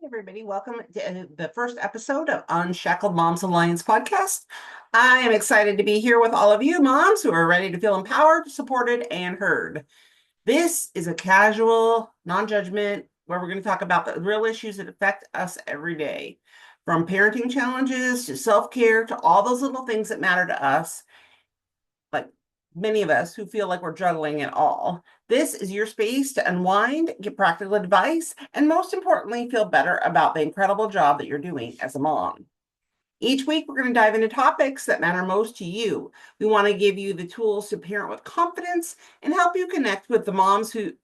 Everybody. Welcome to the first episode of Unshackled Moms Alliance podcast. I am excited to be here with all of you moms who are ready to feel empowered, supported, and heard. This is a casual, non-judgment, where we're going to talk about the real issues that affect us every day, from parenting challenges to self-care to all those little things that matter to us, like many of us who feel like we're juggling it all. This is your space to unwind, get practical advice, and most importantly, feel better about the incredible job that you're doing as a mom. Each week, we're going to dive into topics that matter most to you. We want to give you the tools to parent with confidence and help you connect with the moms who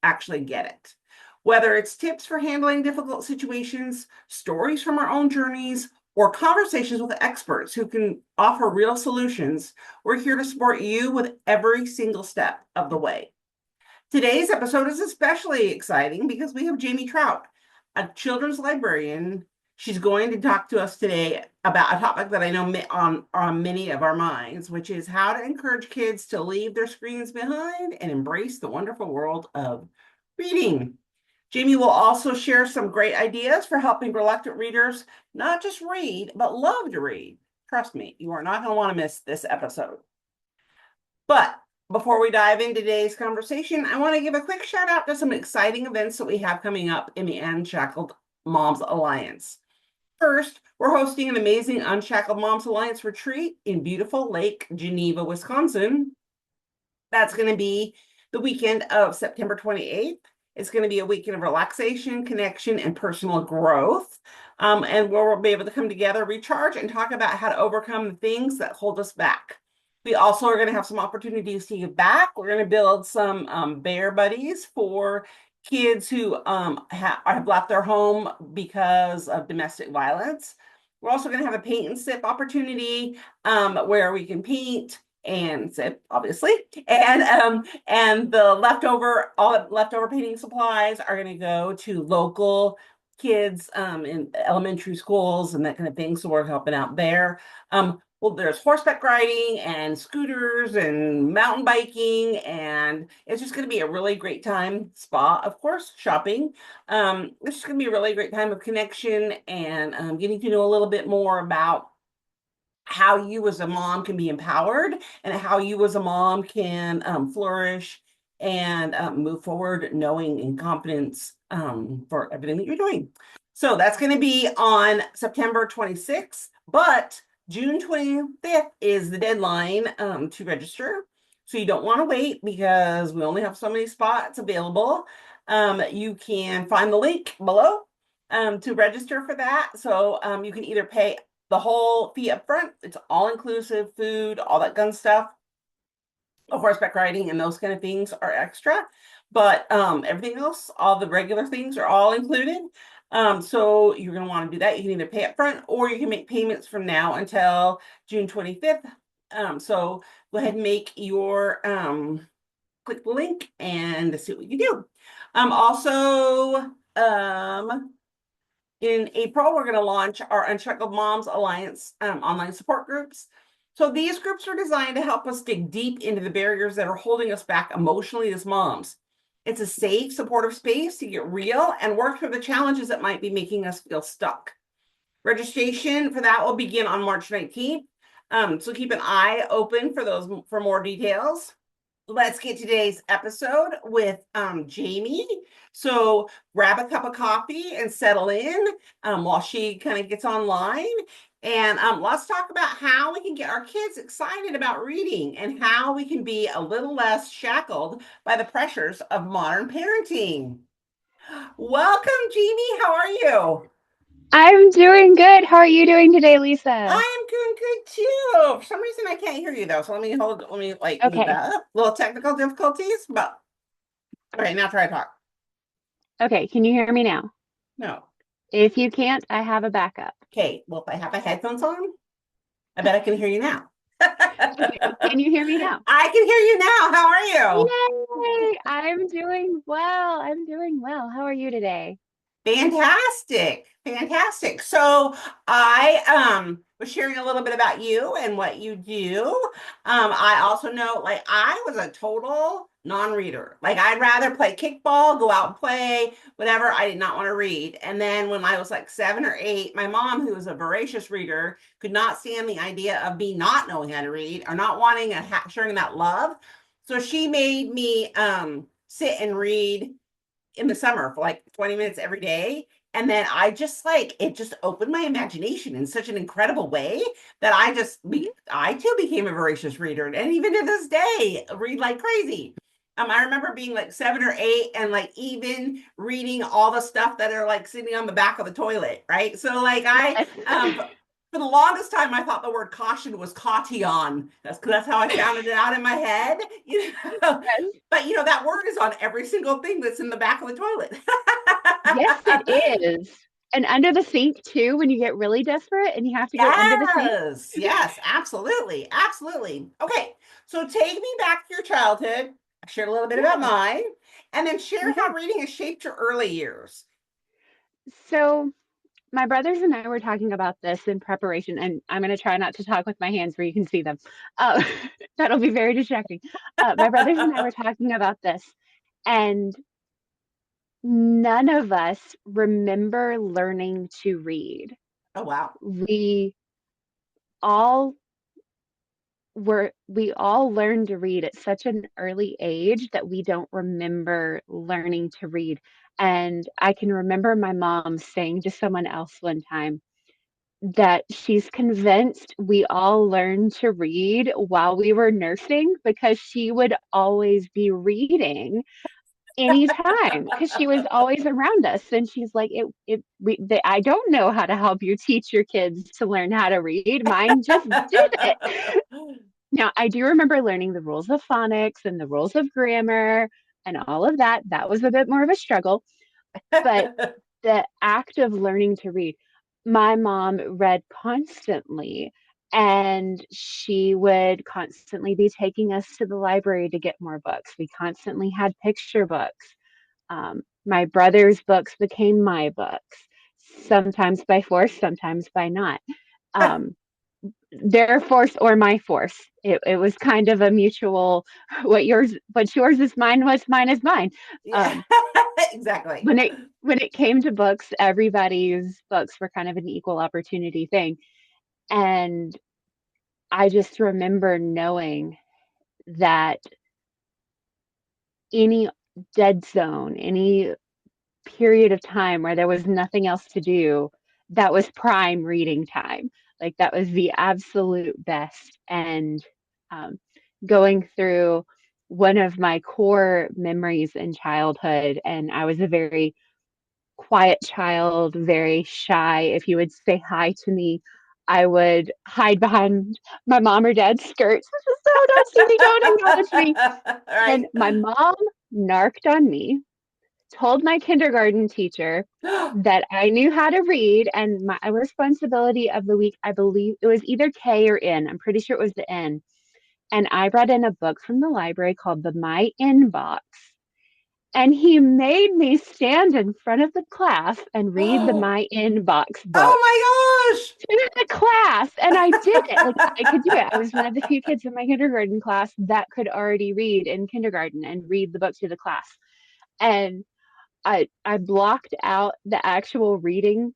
actually get it. Whether it's tips for handling difficult situations, stories from our own journeys, or conversations with experts who can offer real solutions, we're here to support you with every single step of the way. Today's episode is especially exciting because we have Jaimee Troutt, a children's librarian. She's going to talk to us today about a topic that I know on many of our minds, which is how to encourage kids to leave their screens behind and embrace the wonderful world of reading. Jaimee will also share some great ideas for helping reluctant readers not just read, but love to read. Trust me, you are not going to want to miss this episode. But before we dive into today's conversation, I want to give a quick shout out to some exciting events that we have coming up in the Unshackled Moms Alliance. First, we're hosting an amazing Unshackled Moms Alliance retreat in beautiful Lake Geneva, Wisconsin. That's going to be the weekend of September 28th. It's going to be a weekend of relaxation, connection, and personal growth. And where we'll be able to come together, recharge, and talk about how to overcome the things that hold us back. We also are going to have some opportunities to give back. We're going to build some bear buddies for kids who have left their home because of domestic violence. We're also going to have a paint and sip opportunity where we can paint and sip, obviously, and all the leftover painting supplies are going to go to local kids in elementary schools and that kind of thing. So we're helping out there. Well, there's horseback riding and scooters and mountain biking, and it's just going to be a really great time. Spa, of course, shopping. It's just going to be a really great time of connection and getting to know a little bit more about how you as a mom can be empowered and how you as a mom can flourish and move forward knowing and confidence for everything that you're doing. So that's going to be on September 26th, but June 25th is the deadline to register. So you don't want to wait because we only have so many spots available. You can find the link below to register for that. So you can either pay the whole fee up front. It's all inclusive, food, all that gun stuff. Horseback riding and those kind of things are extra, but everything else, all the regular things are all included. So you're going to want to do that. You can either pay up front or you can make payments from now until June 25th. So go ahead and make your click the link and see what you can do. Also, in April, we're going to launch our Unshackled Moms Alliance online support groups. So these groups are designed to help us dig deep into the barriers that are holding us back emotionally as moms. It's a safe, supportive space to get real and work through the challenges that might be making us feel stuck. Registration for that will begin on March 19th. So keep an eye open for more details. Let's get today's episode with Jaimee. So grab a cup of coffee and settle in while she kind of gets online. And let's talk about how we can get our kids excited about reading and how we can be a little less shackled by the pressures of modern parenting. Welcome, Jaimee. How are you? I'm doing good. How are you doing today, Lisa? I am doing good too. For some reason, I can't hear you though. So let me move Okay. that up. Little technical difficulties, but okay, now try to talk. Okay, can you hear me now? No. If you can't, I have a backup. Okay, well, if I have my headphones on, I bet I can hear you now. Okay, can you hear me now? I can hear you now. How are you? Yay! I'm doing well. I'm doing well. How are you today? Fantastic. Fantastic. So I was sharing a little bit about you and what you do. I also know like I was a total non-reader. Like I'd rather play kickball, go out and play, whatever. I did not want to read. And then when I was like 7 or 8, my mom, who was a voracious reader, could not stand the idea of me not knowing how to read or not wanting a sharing that love. So she made me sit and read in the summer for like 20 minutes every day. And then I just like it just opened my imagination in such an incredible way that Mhm. I too became a voracious reader. And even to this day, read like crazy. I remember being like 7 or 8 and like even reading all the stuff that are like sitting on the back of the toilet, right? So like I Yes. for the longest time I thought the word caution was caution. That's how I sounded it out in my head. You know, Yes. but that word is on every single thing that's in the back of the toilet. Yes, it is. And under the sink too, when you get really desperate and you have to go under the sink. Yes, yes, absolutely, absolutely. Okay, so take me back to your childhood. I shared a little bit about Yeah. mine, and then share Okay. how reading has shaped your early years. So my brothers and I were talking about this in preparation, and I'm going to try not to talk with my hands where you can see them. Uh, that'll be very distracting. My brothers and I were talking about this, and none of us remember learning to read. Oh wow. We all we all learned to read at such an early age that we don't remember learning to read. And I can remember my mom saying to someone else one time that she's convinced we all learned to read while we were nursing because she would always be reading anytime because she was always around us, and she's like I don't know how to help you teach your kids to learn how to read, mine just did it. Now, I do remember learning the rules of phonics and the rules of grammar and all of that. That was a bit more of a struggle, but the act of learning to read, my mom read constantly, and she would constantly be taking us to the library to get more books. We constantly had picture books. My brother's books became my books, sometimes by force, sometimes by not. Um, their force or my force. It was kind of a mutual what's yours is mine, what's mine is mine. Yeah, Um, exactly. when it came to books, everybody's books were kind of an equal opportunity thing. And I just remember knowing that any dead zone, any period of time where there was nothing else to do, that was prime reading time. Like that was the absolute best. And um, going through one of my core memories in childhood, and I was a very quiet child, very shy. If you would say hi to me, I would hide behind my mom or dad's skirts. So don't see me, don't acknowledge me. And Right. my mom narked on me, told my kindergarten teacher that I knew how to read, and my responsibility of the week, I believe it was either K or N. I'm pretty sure it was the N. And I brought in a book from the library called the My Inbox. And he made me stand in front of the class and read the Oh My Inbox book my to the class. And I did it. Like I could do it. I was one of the gosh. few kids in my kindergarten class that could already read in kindergarten and read the book to the class. And I blocked out the actual reading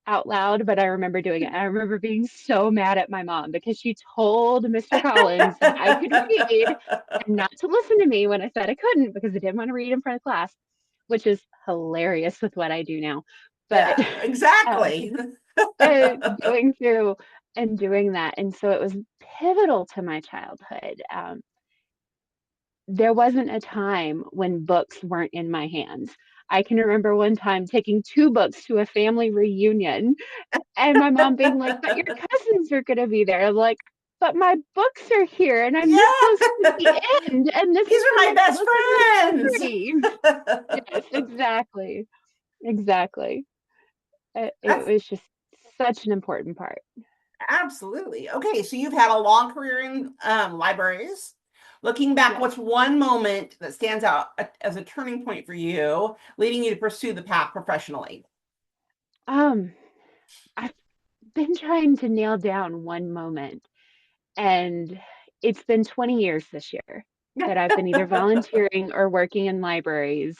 out loud, but I remember doing it. I remember being so mad at my mom because she told Mr. Collins that I could read and not to listen to me when I said I couldn't because I didn't want to read in front of class, which is hilarious with what I do now. But Yeah, um, exactly. going through and doing that, and so it was pivotal to my childhood. There wasn't a time when books weren't in my hands. I can remember one time taking two books to a family reunion and my mom being like, but your cousins are going to be there. I'm like, but my books are here and I'm this close to the Yeah. end. And this These is are the my most best book in the friends. series. Yes, exactly. Exactly. It That's was just such an important part. absolutely okay. So you've had a long career in libraries. Looking back, Yes. what's one moment that stands out as a turning point for you, leading you to pursue the path professionally? Um, I've been trying to nail down one moment, and it's been 20 years this year. that I've been either volunteering or working in libraries,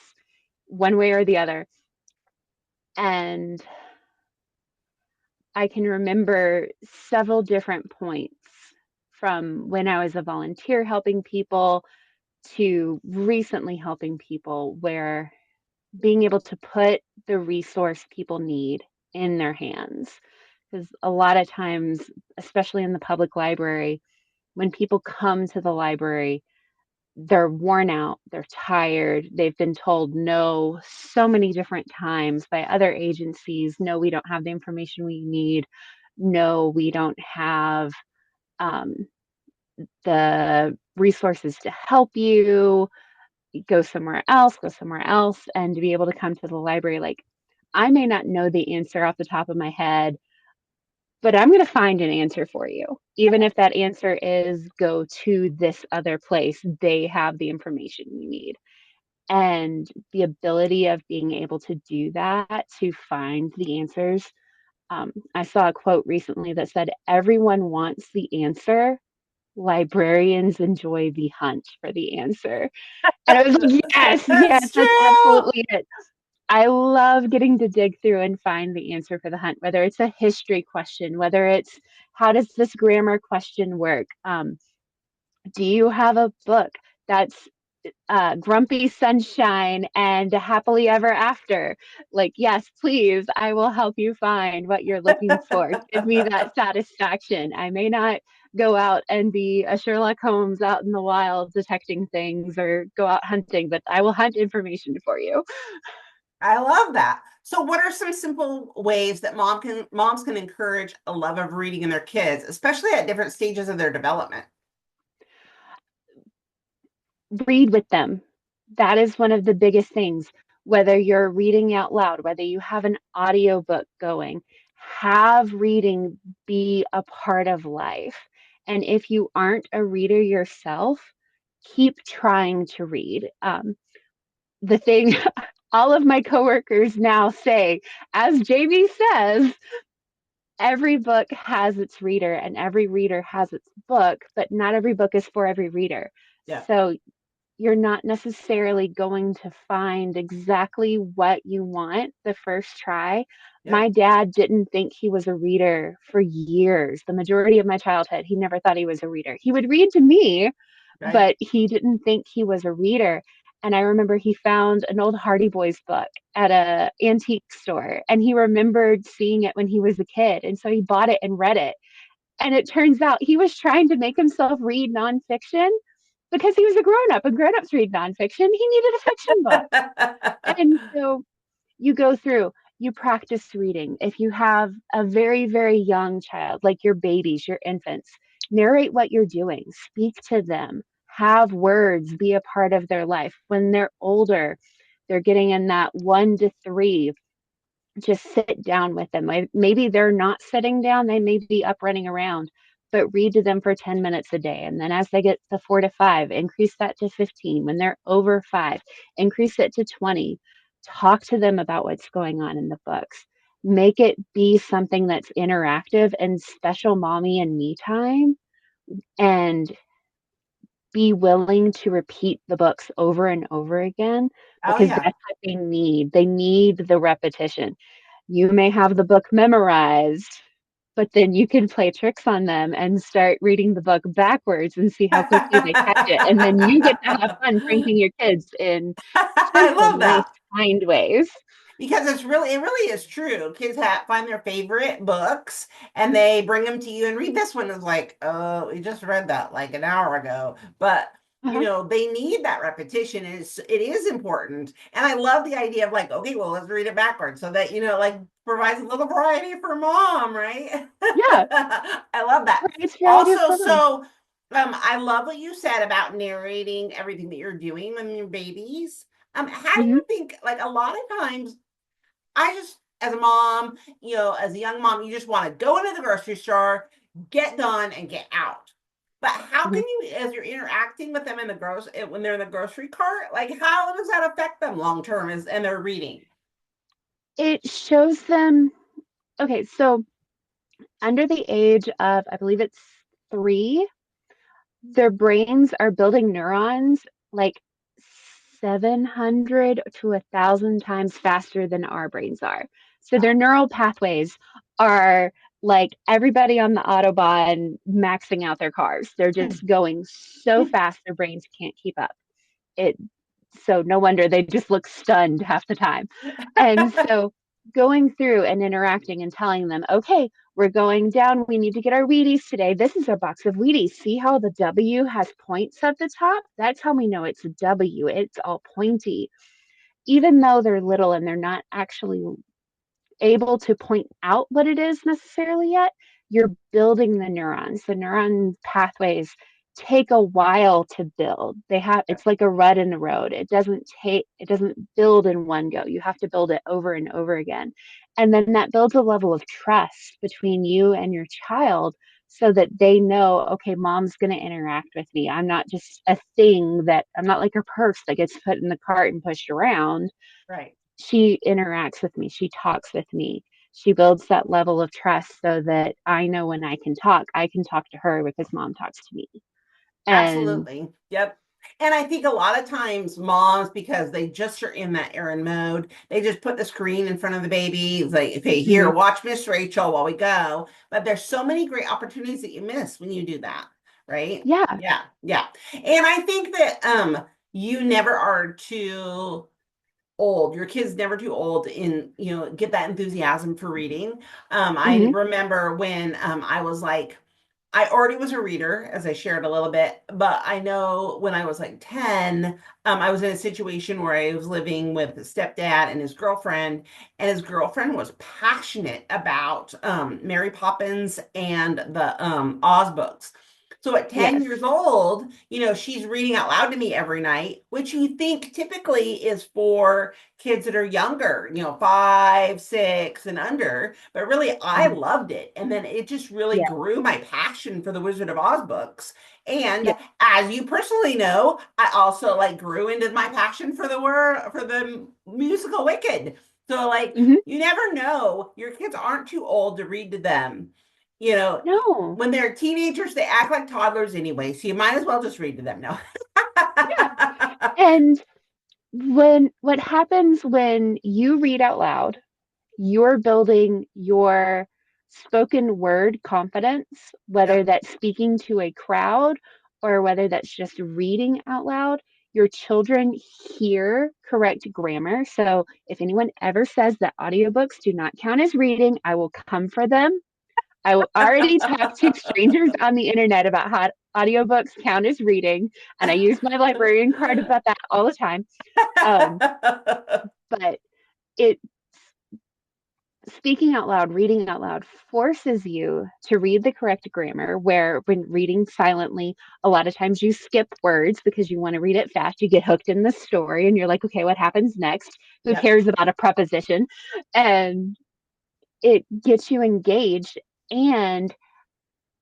one way or the other. And I can remember several different points from when I was a volunteer helping people to recently helping people where being able to put the resource people need in their hands. Because a lot of times, especially in the public library, when people come to the library, they're worn out, they're tired, they've been told no so many different times by other agencies. No, we don't have the information we need. No, we don't have um, the resources to help you. Go somewhere else, go somewhere else. And to be able to come to the library, like, I may not know the answer off the top of my head, but I'm going to find an answer for you. Even if that answer is go to this other place, they have the information you need. And the ability of being able to do that, to find the answers. I saw a quote recently that said, everyone wants the answer. Librarians enjoy the hunt for the answer. And I was like, yes, yes, That's that's true. absolutely it. I love getting to dig through and find the answer for the hunt, whether it's a history question, whether it's how does this grammar question work? Do you have a book that's Grumpy Sunshine and Happily Ever After? Like, yes, please, I will help you find what you're looking for. Give me that satisfaction. I may not go out and be a Sherlock Holmes out in the wild detecting things or go out hunting, but I will hunt information for you. I love that. So, what are some simple ways that moms can encourage a love of reading in their kids, especially at different stages of their development? Read with them. That is one of the biggest things. Whether you're reading out loud, whether you have an audiobook going, have reading be a part of life. And if you aren't a reader yourself, keep trying to read. The thing all of my coworkers now say, as Jaimee says, every book has its reader and every reader has its book, but not every book is for every reader. Yeah, So you're not necessarily going to find exactly what you want the first try. yeah, My dad didn't think he was a reader for years. The majority of my childhood, he never thought he was a reader. He would read to me, right. but he didn't think he was a reader. And I remember he found an old Hardy Boys book at a antique store, and he remembered seeing it when he was a kid. And so he bought it and read it. And it turns out he was trying to make himself read nonfiction because he was a grown up and grown ups read nonfiction. He needed a fiction book. And so you go through, you practice reading. If you have a very, very young child, like your babies, your infants, narrate what you're doing, speak to them, have words be a part of their life. When they're older, they're getting in that 1 to 3, just sit down with them. Maybe they're not sitting down, they may be up running around, but read to them for 10 minutes a day. And then as they get to 4 to 5, increase that to 15. When they're over 5, increase it to 20. Talk to them about what's going on in the books. Make it be something that's interactive and special mommy and me time. And be willing to repeat the books over and over again Oh, because yeah. that's what they need. They need the repetition. You may have the book memorized, but then you can play tricks on them and start reading the book backwards and see how quickly they catch it. And then you get to have fun pranking your kids in I simple, love nice, that. kind ways. Because it really is true. Kids find their favorite books and they bring them to you and read this one is like, oh, we just read that like an hour ago. But Uh-huh. they need that repetition. It is important. And I love the idea of like, okay, well, let's read it backwards so that, like provides a little variety for mom, right? Yeah, I love that. it's variety Also, for them. so I love what you said about narrating everything that you're doing when your babies. How do Hmm. you think, like a lot of times I just, as a mom, as a young mom, you just want to go into the grocery store, get done, and get out. But how Hmm. can you, as you're interacting with them in the when they're in the grocery cart, like how does that affect them long term as and they're reading? It shows them, okay, so under the age of, I believe it's 3, their brains are building neurons like 700 to 1,000 times faster than our brains are. So their neural pathways are like everybody on the Autobahn maxing out their cars. They're just going so fast their brains can't keep up. It so no wonder they just look stunned half the time. And so going through and interacting and telling them, okay, we're going down. We need to get our Wheaties today. This is our box of Wheaties. See how the W has points at the top? That's how we know it's a W. It's all pointy. Even though they're little and they're not actually able to point out what it is necessarily yet, you're building the neurons. The neuron pathways take a while to build. It's like a rut in the road. It doesn't build in one go. You have to build it over and over again. And then that builds a level of trust between you and your child so that they know, okay, mom's going to interact with me. I'm not just a thing that I'm not like a purse that gets put in the cart and pushed around. Right. She interacts with me, she talks with me. She builds that level of trust so that I know when I can talk to her because mom talks to me. And Absolutely. Yep. And I think a lot of times moms, because they just are in that errand mode, they just put the screen in front of the baby. It's like, okay, here, mhm, watch Miss Rachel while we go. But there's so many great opportunities that you miss when you do that, right? yeah, Yeah, yeah. And I think that you never are too old. Your kid's never too old in, get that enthusiasm for reading. I hmm remember when I was like, I already was a reader, as I shared a little bit, but I know when I was like 10, I was in a situation where I was living with a stepdad and his girlfriend was passionate about Mary Poppins and the Oz books. So at 10 yes, years old, she's reading out loud to me every night, which you think typically is for kids that are younger, 5, 6, and under. But really, I mhm, loved it. And then it just really yeah, grew my passion for the Wizard of Oz books. yeah, And as you personally know, I also like grew into my passion for the musical Wicked. So like hmm you never know, your kids aren't too old to read to them. You know, no, when they're teenagers, they act like toddlers anyway. So you might as well just read to them. No. yeah. And what happens when you read out loud, you're building your spoken word confidence, whether Yep. that's speaking to a crowd or whether that's just reading out loud. Your children hear correct grammar. So if anyone ever says that audiobooks do not count as reading, I will come for them. I will already talk to strangers on the internet about how audiobooks count as reading, and I use my librarian card about that all the time. Um, but it speaking out loud, reading out loud forces you to read the correct grammar. Where when reading silently, a lot of times you skip words because you want to read it fast. You get hooked in the story and you're like, okay, what happens next? Who Yep. cares about a preposition? And it gets you engaged and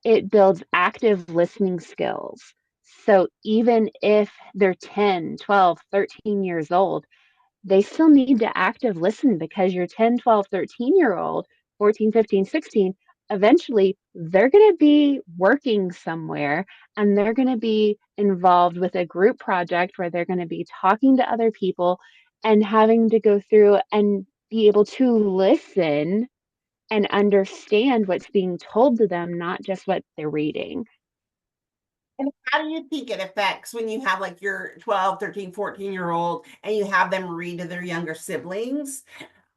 it builds active listening skills. So even if they're 10, 12, 13 years old, they still need to active listen because your 10, 12, 13-year old, 14, 15, 16, eventually they're going to be working somewhere and they're going to be involved with a group project where they're going to be talking to other people and having to go through and be able to listen and understand what's being told to them, not just what they're reading. And how do you think it affects when you have like your 12, 13, 14-year old and you have them read to their younger siblings?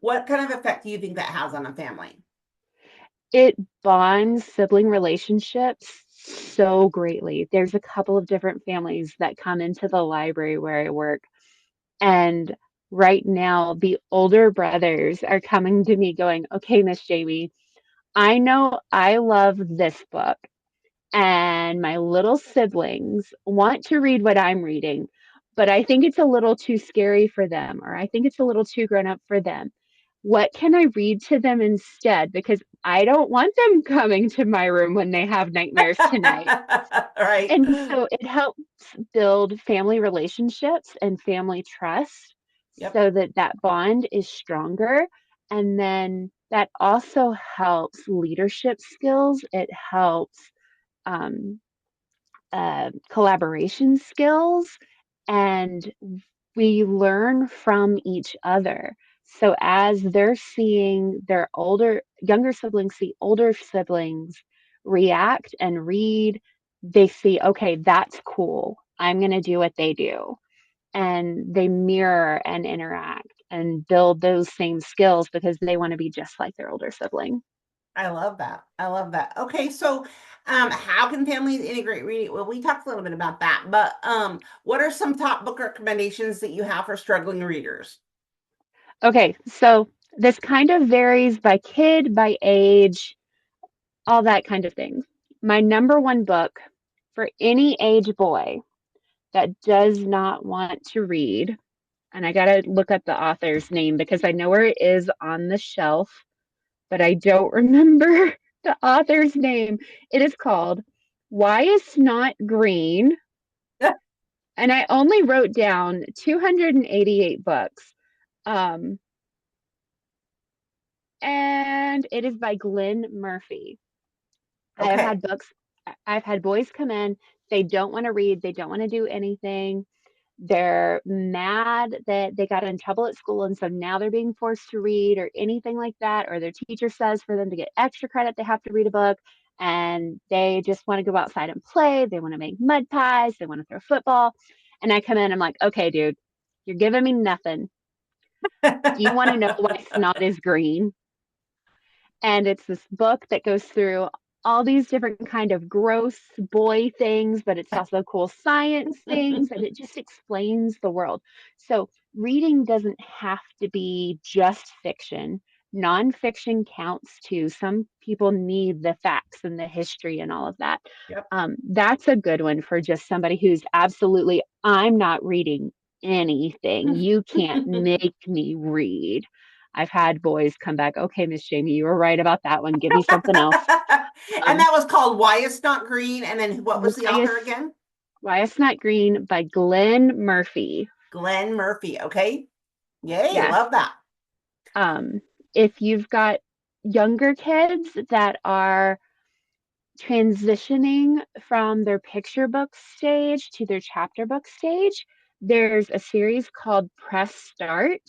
What kind of effect do you think that has on a family? It bonds sibling relationships so greatly. There's a couple of different families that come into the library where I work. And right now, the older brothers are coming to me going, okay, Miss Jaimee, I know I love this book, and my little siblings want to read what I'm reading, but I think it's a little too scary for them, or I think it's a little too grown up for them. What can I read to them instead? Because I don't want them coming to my room when they have nightmares tonight. Right. And so it helps build family relationships and family trust Yep. so that that bond is stronger. And then that also helps leadership skills. It helps um, collaboration skills, and we learn from each other. So as they're seeing their younger siblings see older siblings react and read, they see, okay, that's cool. I'm going to do what they do. And they mirror and interact and build those same skills because they want to be just like their older sibling. I love that. I love that. Okay, so how can families integrate reading? Well, we talked a little bit about that, but what are some top book recommendations that you have for struggling readers? Okay, so this kind of varies by kid, by age, all that kind of thing. My number one book for any age boy that does not want to read, and I got to look up the author's name because I know where it is on the shelf, but I don't remember the author's name. It is called Why Is Not Green? And I only wrote down 288 books. Um, and it is by Glenn Murphy. I have Okay. had books, I've had boys come in, they don't want to read, they don't want to do anything. They're mad that they got in trouble at school, and so now they're being forced to read or anything like that, or their teacher says for them to get extra credit, they have to read a book, and they just want to go outside and play. They want to make mud pies, they want to throw football. And I come in, I'm like, okay, dude, you're giving me nothing. Do you want to know why snot is green? And it's this book that goes through all these different kind of gross boy things, but it's also cool science things, and it just explains the world. So reading doesn't have to be just fiction. Nonfiction counts too. Some people need the facts and the history and all of that. Yep. That's a good one for just somebody who's absolutely, I'm not reading anything. You can't make me read. I've had boys come back, okay, Miss Jaimee, you were right about that one. Give me something else. And Um, that was called Why It's Not Green. And then what was the Why is author again? Why It's Not Green by Glenn Murphy. Glenn Murphy. Okay. Yay, Yes. love that. Um, if you've got younger kids that are transitioning from their picture book stage to their chapter book stage, there's a series called Press Start.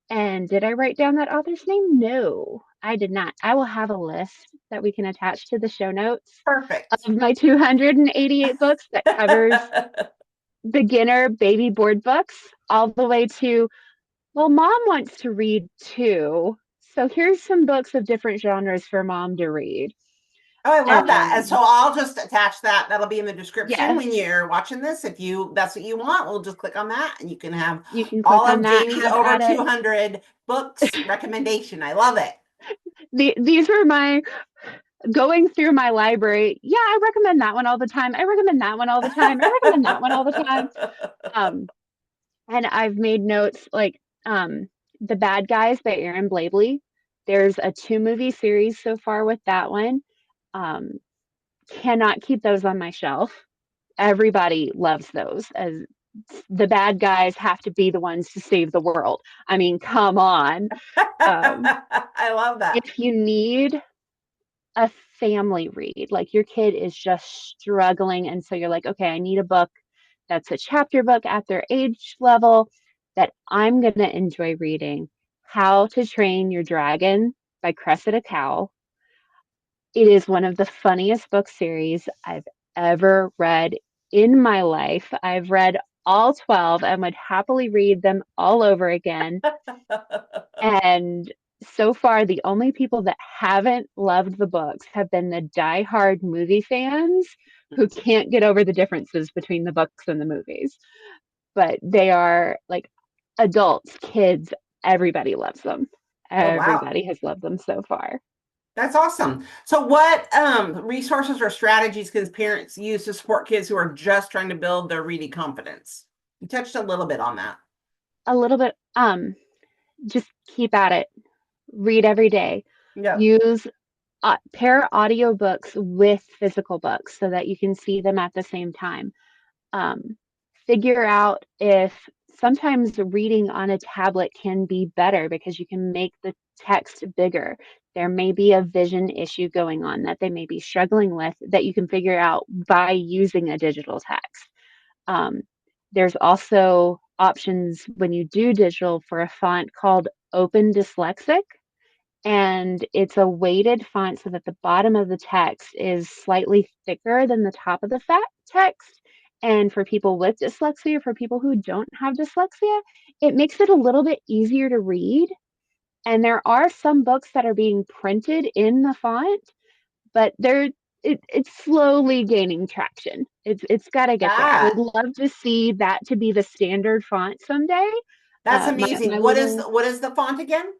And did I write down that author's name? No, I did not. I will have a list that we can attach to the show notes Perfect. of my 288 books that covers beginner baby board books all the way to, well, mom wants to read too. So here's some books of different genres for mom to read. Oh, I love that. And so And I'll just attach that. That'll be in the description yes, when you're watching this. If you that's what you want, we'll just click on that and you can have you can all click on of that, Jaimee's have over at it. 200 books recommendation. I love it. These were my going through my library. Yeah, I recommend that one all the time. I recommend that one all the time. I recommend that one all the time. Um, and I've made notes like The Bad Guys by Aaron Blabely. There's a 2 movie series so far with that one. Um, cannot keep those on my shelf. Everybody loves those. As the bad guys have to be the ones to save the world. I mean, come on. Um, I love that. if you need a family read, like your kid is just struggling, and so you're like, okay, I need a book that's a chapter book at their age level that I'm going to enjoy reading. How to Train Your Dragon by Cressida Cowell. It is one of the funniest book series I've ever read in my life. I've read all 12 and would happily read them all over again. And so far, the only people that haven't loved the books have been the diehard movie fans who can't get over the differences between the books and the movies. But they are like adults, kids, everybody loves them. Oh, wow. Everybody has loved them so far. That's awesome. So what resources or strategies can parents use to support kids who are just trying to build their reading confidence? You touched a little bit on that. A little bit, just keep at it. Read every day. Yep. Use pair audiobooks with physical books so that you can see them at the same time. Um, figure out if sometimes reading on a tablet can be better because you can make the text bigger. There may be a vision issue going on that they may be struggling with that you can figure out by using a digital text. Um, there's also options when you do digital for a font called Open Dyslexic, and it's a weighted font so that the bottom of the text is slightly thicker than the top of the text. And for people with dyslexia, for people who don't have dyslexia, it makes it a little bit easier to read. And there are some books that are being printed in the font, but it's slowly gaining traction. It's got to get there. I would That love to see that to be the standard font someday. that's My amazing. little What is the font again?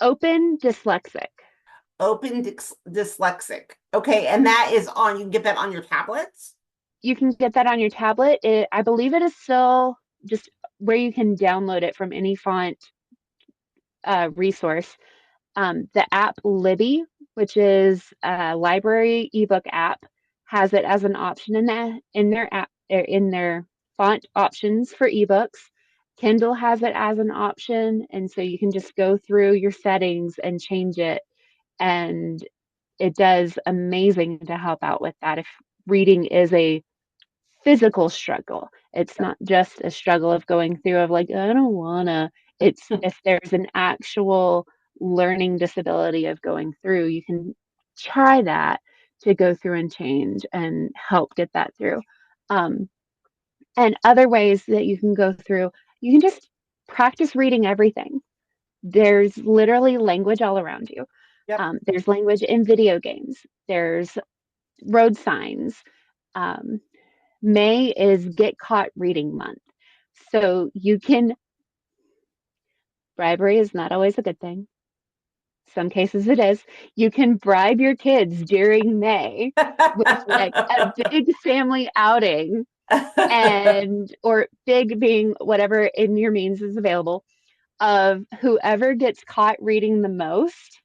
Open Dyslexic. Open Dyslexic. Okay, and that is on. You can get that on your tablets. You can get that on your tablet. I believe it is still just where you can download it from any font resource. The app Libby, which is a library ebook app, has it as an option in their app in their font options for ebooks. Kindle has it as an option, and so you can just go through your settings and change it, and it does amazing to help out with that if reading is a physical struggle. It's Yep. not just a struggle of going through of like, I don't wanna. It's if there's an actual learning disability of going through, you can try that to go through and change and help get that through. Um, and other ways that you can go through, you can just practice reading everything. There's literally language all around you. Yep. There's language in video games. There's road signs. Um, May is Get Caught Reading Month. So you can, bribery is not always a good thing. Some cases it is. You can bribe your kids during May with like a big family outing and, or big being whatever in your means is available, of whoever gets caught reading the most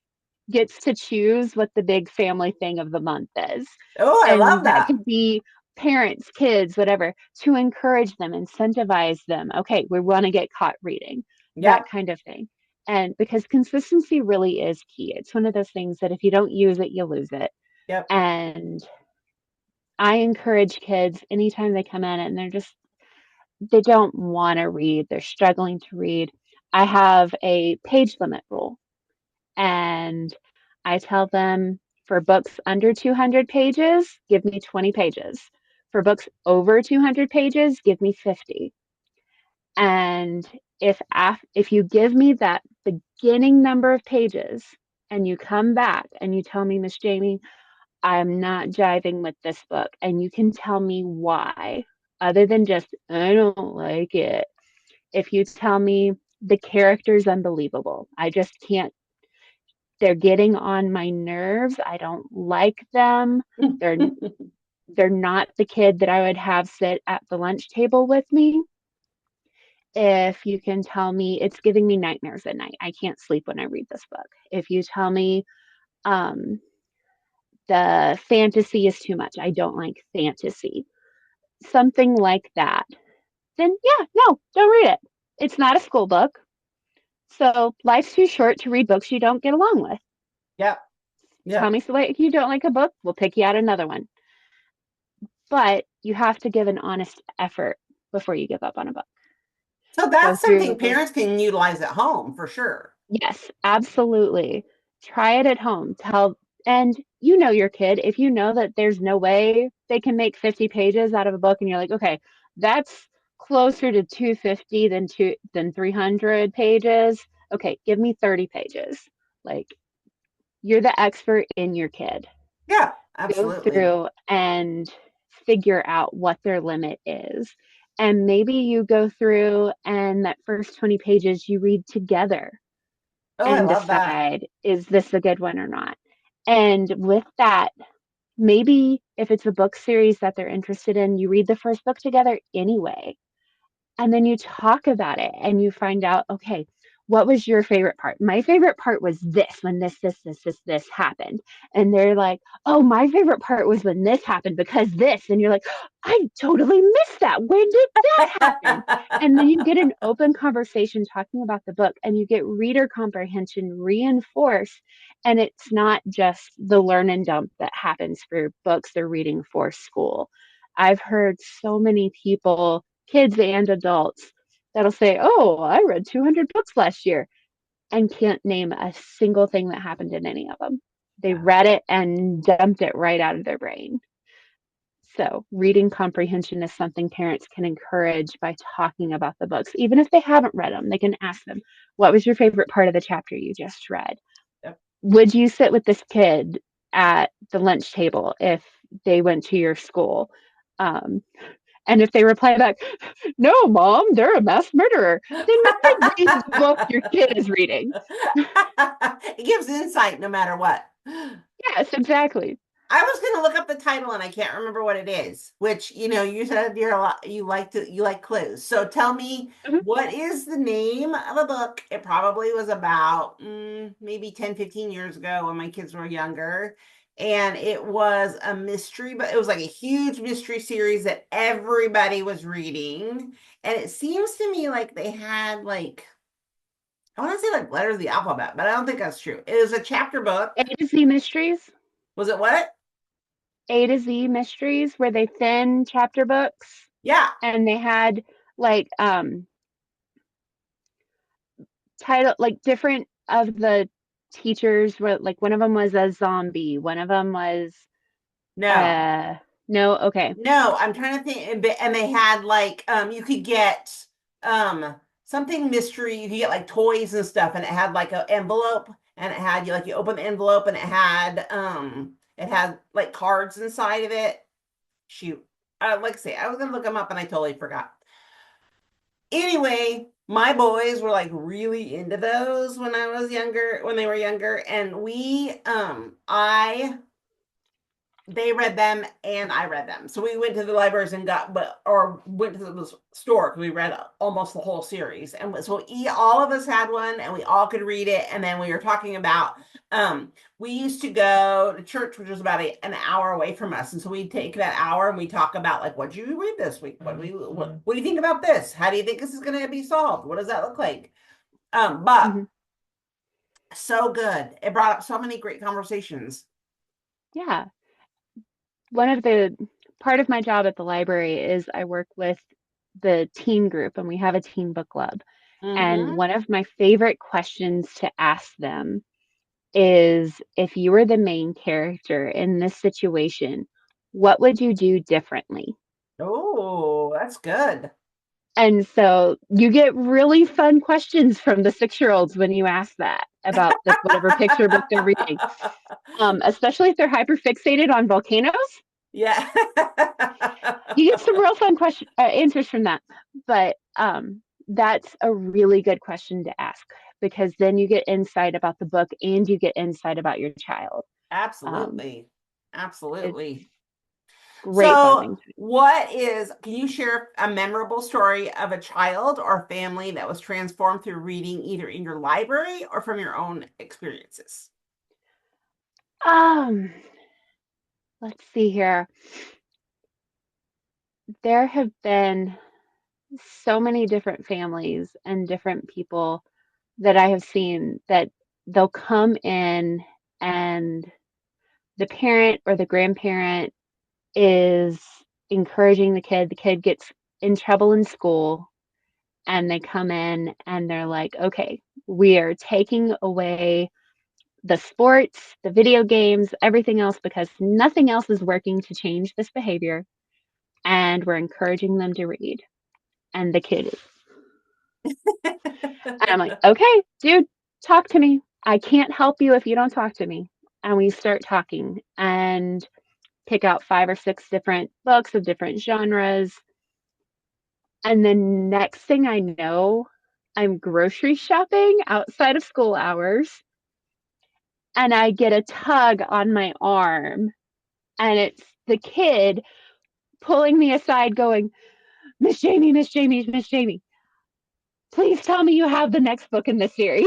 gets to choose what the big family thing of the month is. Oh, I love And that that. could be parents, kids, whatever, to encourage them, incentivize them. Okay, we want to get caught reading, that Yep. kind of thing. And because consistency really is key. It's one of those things that if you don't use it, you lose it. Yep. And I encourage kids anytime they come in and they don't want to read, they're struggling to read. I have a page limit rule. And I tell them for books under 200 pages, give me 20 pages. For books over 200 pages, give me 50. And if you give me that beginning number of pages and you come back and you tell me, Miss Jaimee, I'm not jiving with this book, and you can tell me why, other than just, I don't like it. If you tell me the character's unbelievable, I just can't, they're getting on my nerves. I don't like them. They're they're not the kid that I would have sit at the lunch table with me. If you can tell me it's giving me nightmares at night, I can't sleep when I read this book. If you tell me um, the fantasy is too much, I don't like fantasy, something like that, then yeah, no, don't read it. It's not a school book. So life's too short to read books you don't get along with. Yep. Tell Yep. me so you don't like a book, we'll pick you out another one. But you have to give an honest effort before you give up on a book. So Go that's something through, parents can utilize at home for sure. yes, absolutely. Try it at home. And you know your kid. If you know that there's no way they can make 50 pages out of a book, and you're like, okay, that's closer to 250 than 300 pages. Okay, give me 30 pages. Like, you're the expert in your kid. Yeah, Go absolutely. through and figure out what their limit is. And maybe you go through and that first 20 pages you read together Oh, I and love that. decide, is this a good one or not? And with that, maybe if it's a book series that they're interested in, you read the first book together anyway. And then you talk about it and you find out, okay, what was your favorite part? My favorite part was this, when this happened. And they're like, oh, my favorite part was when this happened because this. And you're like, I totally missed that. When did that happen? And then you get an open conversation talking about the book and you get reader comprehension reinforced. And it's not just the learn and dump that happens for books they're reading for school. I've heard so many people, kids and adults, that'll say, oh, I read 200 books last year and can't name a single thing that happened in any of them. They Yeah. read it and dumped it right out of their brain. So, reading comprehension is something parents can encourage by talking about the books. Even if they haven't read them, they can ask them, what was your favorite part of the chapter you just read? Yep. Would you sit with this kid at the lunch table if they went to your school? Um, and if they reply back, no, mom, they're a mass murderer, then maybe read the book your kid is reading. It gives insight no matter what. Yes, exactly. I was going to look up the title and I can't remember what it is, which, you said you're a lot, you like clues. So tell me, Mhm. what is the name of a book? It probably was about maybe 10, 15 years ago when my kids were younger. And it was a mystery, but it was like a huge mystery series that everybody was reading. And it seems to me like they had like, I want to say like letters of the alphabet, but I don't think that's true. It was a chapter A book. to Z Mysteries. Was it what? A to Z Mysteries, where they thin chapter books Yeah. and they had like title, like different of the teachers were, like one of them was a zombie, one of them was No. uh no, okay. No, I'm trying to think. And they had like you could get something mystery. You could get like toys and stuff, and it had like an envelope, and it had you open the envelope, and it had like cards inside of it. Shoot, like I say, I was gonna look them up, and I totally forgot. Anyway, my boys were like really into those when I was younger, when they were younger, and I they read them and I read them. So we went to the libraries and or went to the store because we read almost the whole series. And so all of us had one and we all could read it. And then we were talking about, we used to go to church, which was about an hour away from us. And so we'd take that hour and we talk about like, what did you read this week? What do you think about this? How do you think this is going to be solved? What does that look like? But Mhm. so good. It brought up so many great conversations. Yeah. One of the part of my job at the library is I work with the teen group and we have a teen book club. And Mm-hmm. one of my favorite questions to ask them is, if you were the main character in this situation, what would you do differently? Oh, that's good. And so you get really fun questions from the 6-year-olds when you ask that about the whatever picture book they're reading. Especially if they're hyper fixated on volcanoes, Yeah. you get some real fun answers from that. But that's a really good question to ask, because then you get insight about the book and you get insight about your child. Um, Absolutely. it's Absolutely. great So, bonding. can you share a memorable story of a child or family that was transformed through reading either in your library or from your own experiences? Um, let's see here. There have been so many different families and different people that I have seen that they'll come in and the parent or the grandparent is encouraging the kid gets in trouble in school, and they come in and they're like, okay, we are taking away the sports, the video games, everything else because nothing else is working to change this behavior. And we're encouraging them to read. And the kid is, and I'm like, okay, dude, talk to me. I can't help you if you don't talk to me. And we start talking and pick out 5 or 6 different books of different genres. And the next thing I know, I'm grocery shopping outside of school hours and I get a tug on my arm. And it's the kid pulling me aside, going, Miss Jaimee, Miss Jaimee, Miss Jaimee. please tell me you have the next book in the series.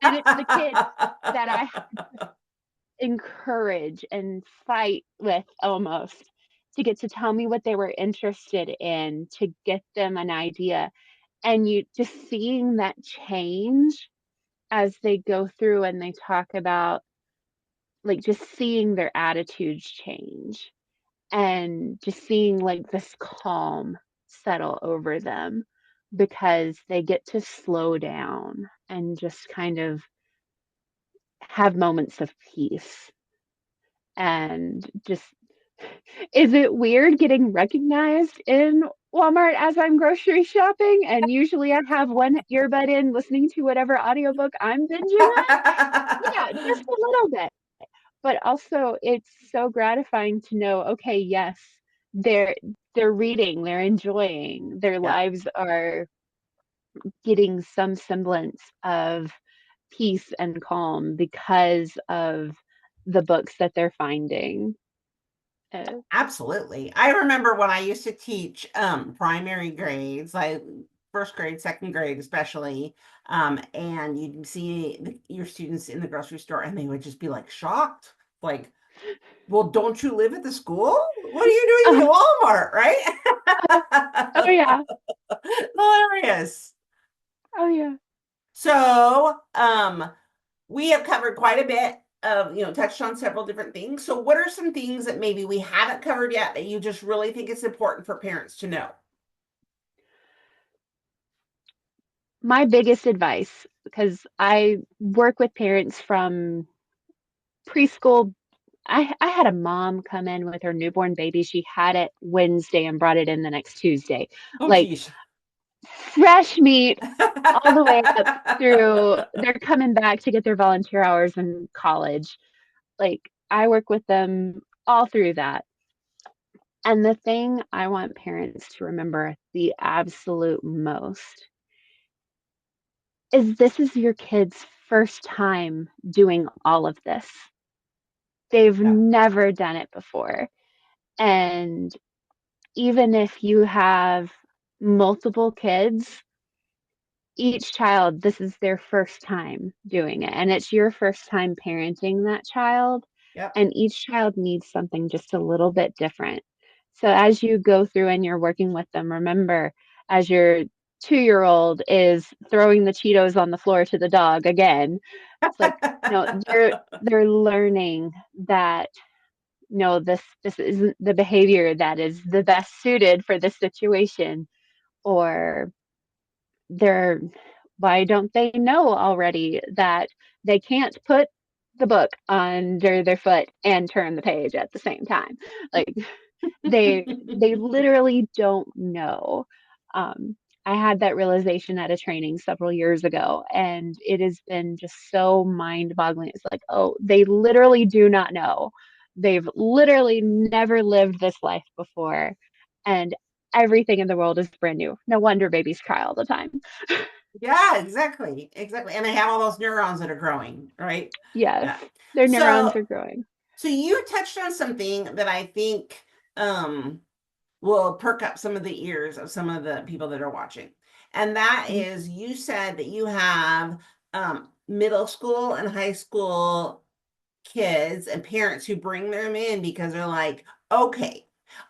And it's the kids that I encourage and fight with almost to get to tell me what they were interested in, to get them an idea. And you just seeing that change as they go through and they talk about, like, just seeing their attitudes change and just seeing like this calm settle over them because they get to slow down and just kind of have moments of peace. And just, is it weird getting recognized in Walmart as I'm grocery shopping? And usually I have one earbud in listening to whatever audiobook I'm binging on. Yeah, just a little bit. But also it's so gratifying to know, okay, yes, they're they're reading, they're enjoying, their Yeah, lives are getting some semblance of peace and calm because of the books that they're finding. Uh, absolutely. I remember when I used to teach primary grades, like first grade, second grade, especially, and you'd see your students in the grocery store and they would just be like shocked, like, well, don't you live at the school? What are you doing uh, at Walmart, uh, oh right? yeah, Hilarious. oh yeah. So, we have covered quite a bit of, touched on several different things. So, what are some things that maybe we haven't covered yet that you just really think it's important for parents to know? My biggest advice, because I work with parents from preschool. I had a mom come in with her newborn baby. She had it Wednesday and brought it in the next Tuesday. Oh, Like geez. fresh meat all the way up through they're coming back to get their volunteer hours in college. Like I work with them all through that. And the thing I want parents to remember the absolute most is this is your kid's first time doing all of this. They've Yeah, never done it before. And even if you have multiple kids, each child, this is their first time doing it, and it's your first time parenting that child, yep. and each child needs something just a little bit different. So as you go through and you're working with them, remember, as your 2-year-old is throwing the Cheetos on the floor to the dog again, it's like, no, they're learning that no, this isn't the behavior that is the best suited for this situation, or they're why don't they know already that they can't put the book under their foot and turn the page at the same time? Like they literally don't know. Um, I had that realization at a training several years ago, and it has been just so mind-boggling. It's like, oh, they literally do not know. They've literally never lived this life before, and everything in the world is brand new. No wonder babies cry all the time. Yeah, exactly. Exactly. And they have all those neurons that are growing, right? Yes, Yeah. their neurons So, are growing. so you touched on something that I think will perk up some of the ears of some of the people that are watching. And that Mhm, is, you said that you have middle school and high school kids and parents who bring them in because they're like, okay,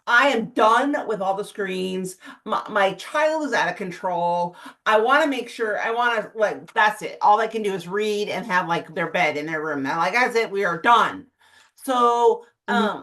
I am done with all the screens. My child is out of control. I want to make sure, I want to, like, that's it. All they can do is read and have like their bed in their room. They're like, that's it. We are done. So, mhm,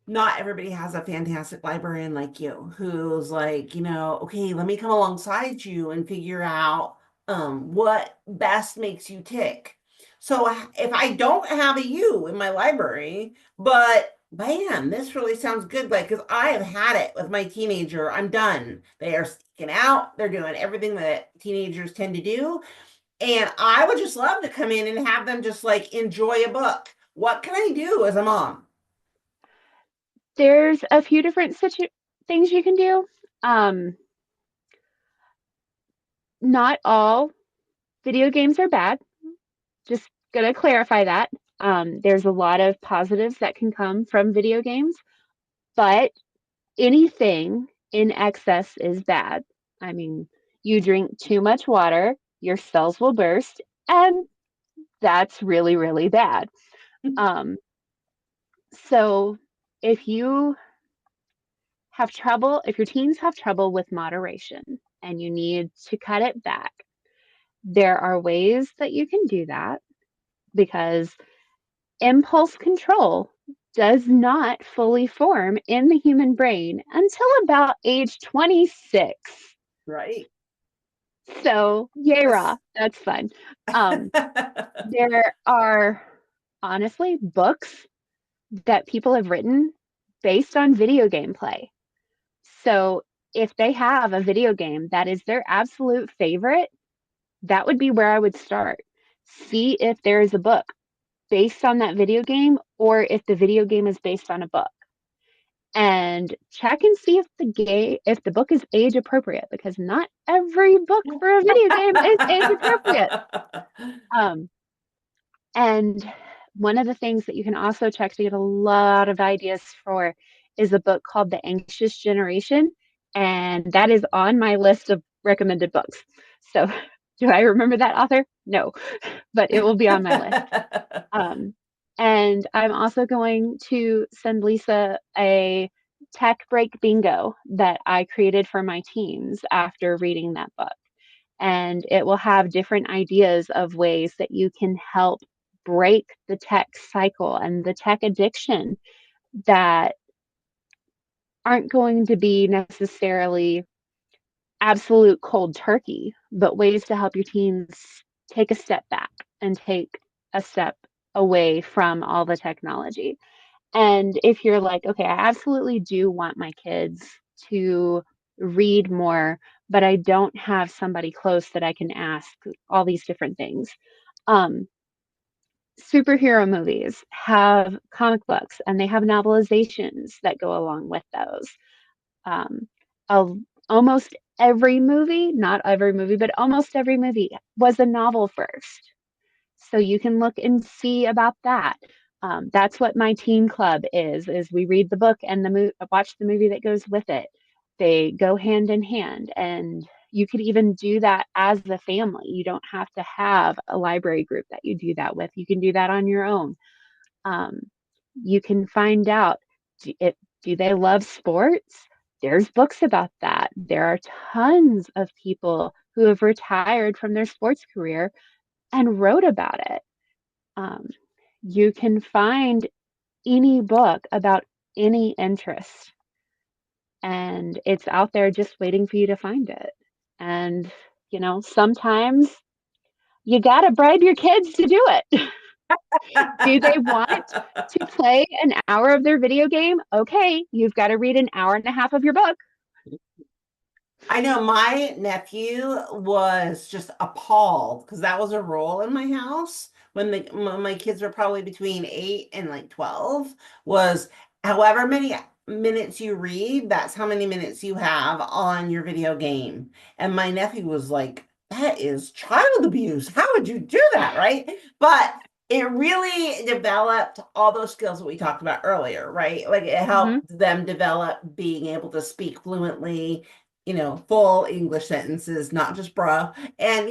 not everybody has a fantastic librarian like you who's like, okay, let me come alongside you and figure out what best makes you tick. So if I don't have a you in my library, but man, this really sounds good. Like, because I have had it with my teenager, I'm done. They are sneaking out, they're doing everything that teenagers tend to do. And I would just love to come in and have them just like enjoy a book. What can I do as a mom? there's a few different things you can do. Um, Not all video games are bad. Just gonna clarify that. There's a lot of positives that can come from video games, but anything in excess is bad. I mean, You drink too much water, your cells will burst, and that's really, really bad. Um, so if you have trouble, if your teens have trouble with moderation and you need to cut it back, there are ways that you can do that because impulse control does not fully form in the human brain until about age 26. Right. So, yay, raw. Yes. That's fun. Um, there are honestly books that people have written based on video game play. So, if they have a video game that is their absolute favorite, that would be where I would start. See if there is a book based on that video game or if the video game is based on a book. And check and see if the book is age appropriate because not every book for a video game is age appropriate. Um, and one of the things that you can also check to get a lot of ideas for is a book called The Anxious Generation, and that is on my list of recommended books. So, do I remember that author? No, but it will be on my list. Um, and I'm also going to send Lisa a tech break bingo that I created for my teens after reading that book. And it will have different ideas of ways that you can help break the tech cycle and the tech addiction that aren't going to be necessarily absolute cold turkey, but ways to help your teens take a step back and take a step away from all the technology. And if you're like, okay, I absolutely do want my kids to read more, but I don't have somebody close that I can ask all these different things. Um, Superhero movies have comic books and they have novelizations that go along with those. Um, al- Almost every movie, not every movie, but almost every movie was a novel first. So you can look and see about that. That's what my teen club is we read the book and watch the movie that goes with it. They go hand in hand, and you could even do that as the family. You don't have to have a library group that you do that with. You can do that on your own. Um, you can find out do they love sports? There's books about that. There are tons of people who have retired from their sports career and wrote about it. Um, you can find any book about any interest, and it's out there just waiting for you to find it. And, sometimes you got to bribe your kids to do it. Do they want to play an hour of their video game? Okay, you've got to read an hour and a half of your book. I know my nephew was just appalled because that was a rule in my house when my kids were probably between 8 and like 12 was however many minutes you read, that's how many minutes you have on your video game. And my nephew was like, that is child abuse. How would you do that, right? But it really developed all those skills that we talked about earlier, right? Like it Mm-hmm. helped them develop being able to speak fluently, full English sentences, not just bruh. And,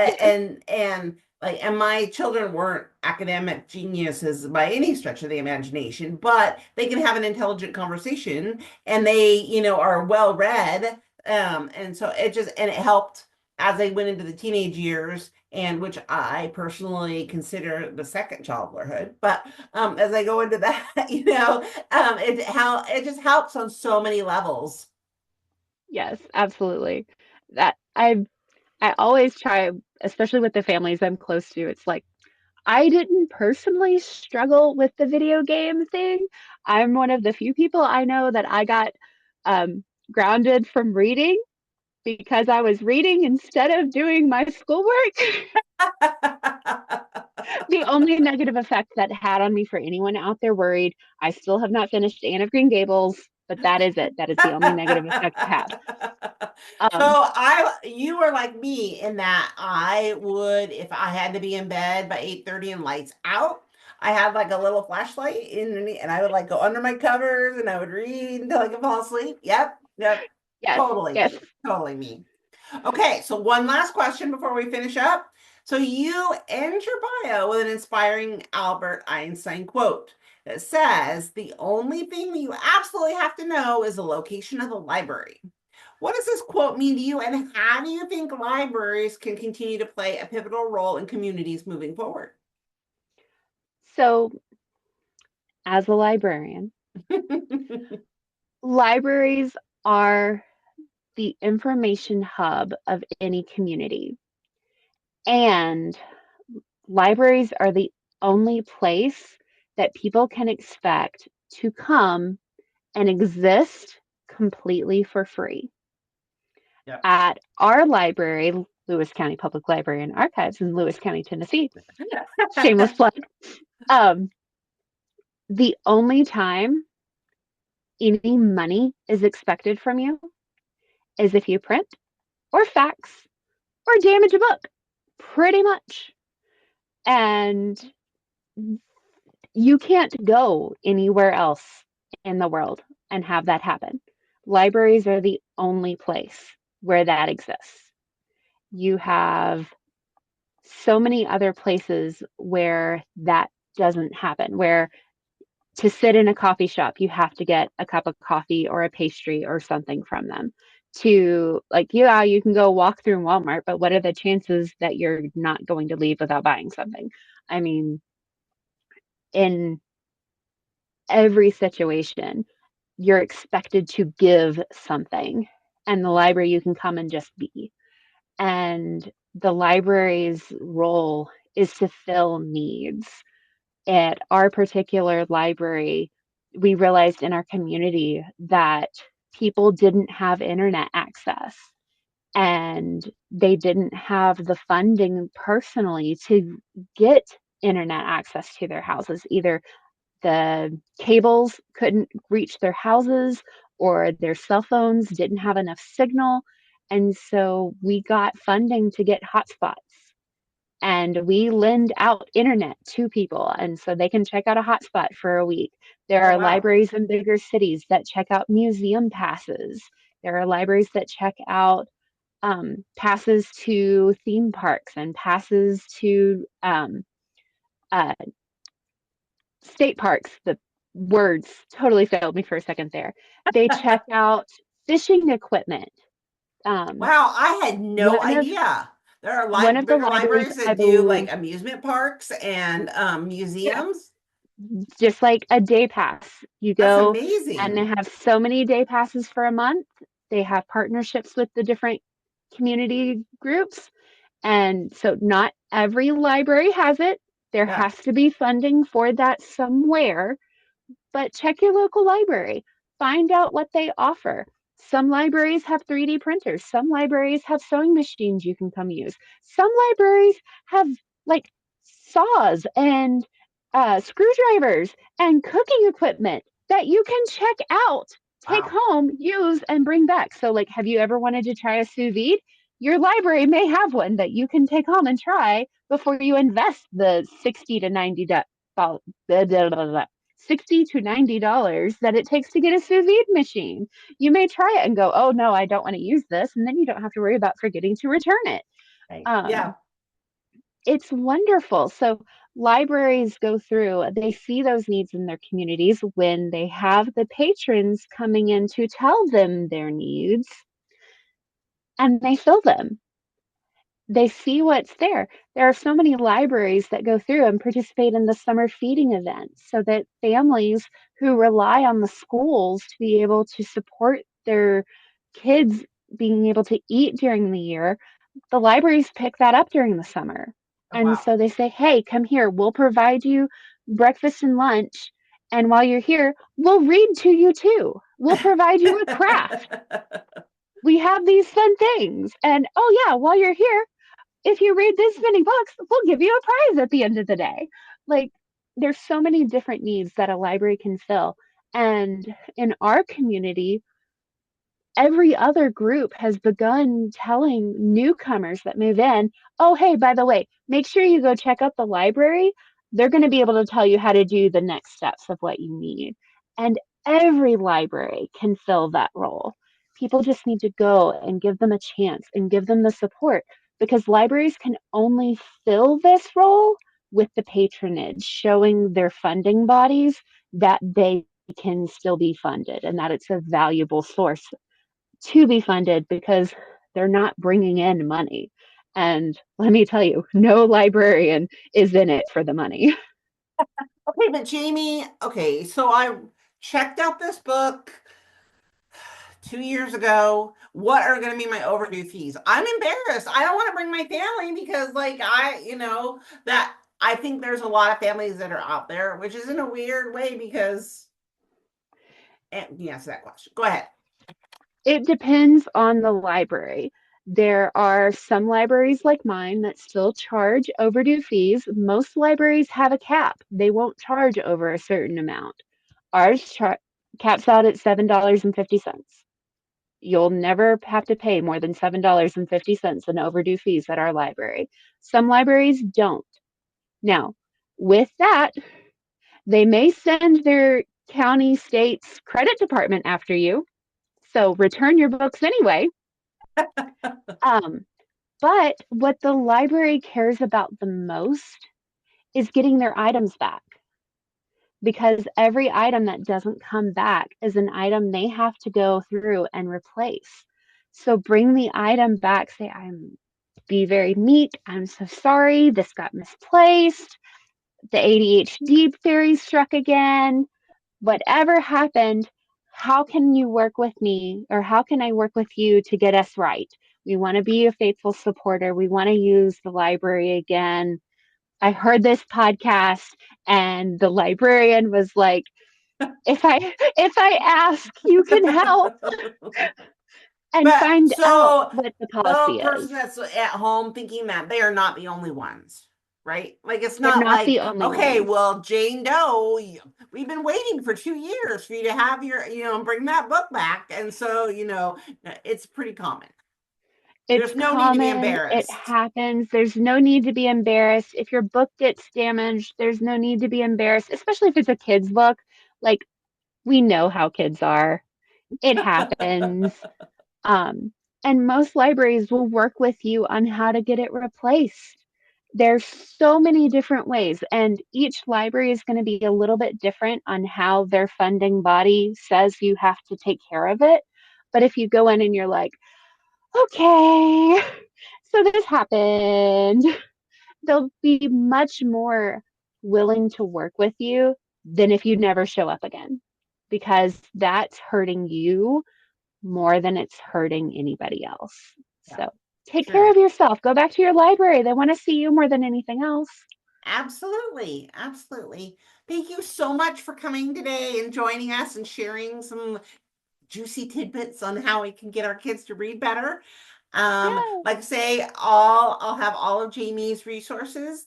Yes. and my children weren't academic geniuses by any stretch of the imagination, but they can have an intelligent conversation and they, are well read. And so it helped as they went into the teenage years, and which I personally consider the second childhood. But as I go into that, it just helps on so many levels. Yes, absolutely. That I always try, especially with the families I'm close to, it's like I didn't personally struggle with the video game thing. I'm one of the few people I know that I got grounded from reading because I was reading instead of doing my schoolwork. The only negative effect that had on me for anyone out there worried, I still have not finished Anne of Green Gables, but that is it. That is the only negative effect it had. So Um, you were like me in that I would, if I had to be in bed by 8:30 and lights out, I had like a little flashlight and I would like go under my covers and I would read until I could fall asleep. Yep, yep, yes, totally yes, me, totally me. Okay, so one last question before we finish up. So you end your bio with an inspiring Albert Einstein quote that says, "The only thing that you absolutely have to know is the location of the library." What does this quote mean to you, and how do you think libraries can continue to play a pivotal role in communities moving forward? So, as a librarian, libraries are the information hub of any community. And libraries are the only place that people can expect to come and exist completely for free. Yep. At our library, Lewis County Public Library and Archives in Lewis County, Tennessee, shameless plug, um, the only time any money is expected from you is if you print or fax or damage a book, pretty much. And you can't go anywhere else in the world and have that happen. Libraries are the only place where that exists. You have so many other places where that doesn't happen, where to sit in a coffee shop, you have to get a cup of coffee or a pastry or something from them. To like, yeah, you can go walk through Walmart, but what are the chances that you're not going to leave without buying something? I mean, in every situation, you're expected to give something, and the library you can come and just be. And the library's role is to fill needs. At our particular library, we realized in our community that people didn't have internet access and they didn't have the funding personally to get internet access to their houses. Either the cables couldn't reach their houses or their cell phones didn't have enough signal. And so we got funding to get hotspots and we lend out internet to people. And so they can check out a hotspot for a week. There Oh, are wow. libraries in bigger cities that check out museum passes. There are libraries that check out passes to theme parks and passes to uh, state parks. The words totally failed me for a second there. They check out fishing equipment. Um, Wow, I had no one of idea. There are one of the bigger libraries, libraries I that do like believe, amusement parks and yeah, museums. just like a day pass. You That's go and they amazing. have so many day passes for a month. They have partnerships with the different community groups. And so not every library has it. There Yeah. has to be funding for that somewhere, but check your local library. Find out what they offer. Some libraries have 3D printers. Some libraries have sewing machines you can come use. Some libraries have like saws and screwdrivers and cooking equipment that you can check out, take Wow. home, use, and bring back. So, like, have you ever wanted to try a sous vide? Your library may have one that you can take home and try before you invest the 60 to 90 dollars 60 to $90 that it takes to get a sous vide machine. You may try it and go, oh no, I don't want to use this. And then you don't have to worry about forgetting to return it. Right. Yeah. Um, it's wonderful. So libraries go through, they see those needs in their communities when they have the patrons coming in to tell them their needs and they fill them. They see what's there. There are so many libraries that go through and participate in the summer feeding events so that families who rely on the schools to be able to support their kids being able to eat during the year, the libraries pick that up during the summer. Oh, And wow. so they say, hey, come here, we'll provide you breakfast and lunch. And while you're here, we'll read to you too. We'll provide you a craft. We have these fun things. And oh, yeah, while you're here, if you read this many books, we'll give you a prize at the end of the day. Like, there's so many different needs that a library can fill. And in our community, every other group has begun telling newcomers that move in, oh, hey, by the way, make sure you go check out the library. They're going to be able to tell you how to do the next steps of what you need. And every library can fill that role. People just need to go and give them a chance and give them the support, because libraries can only fill this role with the patronage, showing their funding bodies that they can still be funded and that it's a valuable source to be funded, because they're not bringing in money. And let me tell you, no librarian is in it for the money. Okay, but Jaimee, okay, so I checked out this book 2 years ago. What are going to be my overdue fees? I'm embarrassed. I don't want to bring my family because, like, that I think there's a lot of families that are out there, which is in a weird way because, you answer that question. Go ahead. It depends on the library. There are some libraries like mine that still charge overdue fees. Most libraries have a cap. They won't charge over a certain amount. Ours caps out at $7.50. You'll never have to pay more than $7.50 in overdue fees at our library. Some libraries don't. Now, with that, they may send their county, state's credit department after you. So return your books anyway. Um, but what the library cares about the most is getting their items back, because every item that doesn't come back is an item they have to go through and replace. So bring the item back, say, be very meek. I'm so sorry. This got misplaced. The ADHD fairy struck again. Whatever happened, how can you work with me, or how can I work with you to get us right? We want to be a faithful supporter. We want to use the library again. I heard this podcast and the librarian was like, if I ask, you can help and But find out so what the the policy is. person that's at home thinking that they are not the only ones, right? Like it's They're not not like, the only okay, ones. well, Jane Doe, we've been waiting for 2 years for you to have your, bring that book back. And so, it's pretty common. It's There's no need to be common. It embarrassed. happens. There's no need to be embarrassed. If your book gets damaged, there's no need to be embarrassed, especially if it's a kid's book. Like, we know how kids are. It happens. Um, and most libraries will work with you on how to get it replaced. There's so many different ways, and each library is going to be a little bit different on how their funding body says you have to take care of it. But if you go in and you're like, okay, so this happened, they'll be much more willing to work with you than if you never show up again, because that's hurting you more than it's hurting anybody else. Yeah, So take care true. of yourself. Go back to your library. They want to see you more than anything else. Absolutely. Absolutely. Thank you so much for coming today and joining us and sharing some juicy tidbits on how we can get our kids to read better. Yeah. Like I say, I'll have all of Jaimee's resources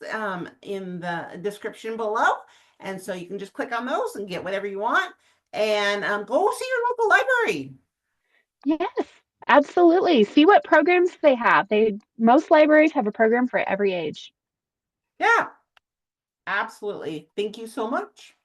in the description below. And so you can just click on those and get whatever you want. And go see your local library. Yes, absolutely. See what programs they have. Most libraries have a program for every age. Yeah, absolutely. Thank you so much.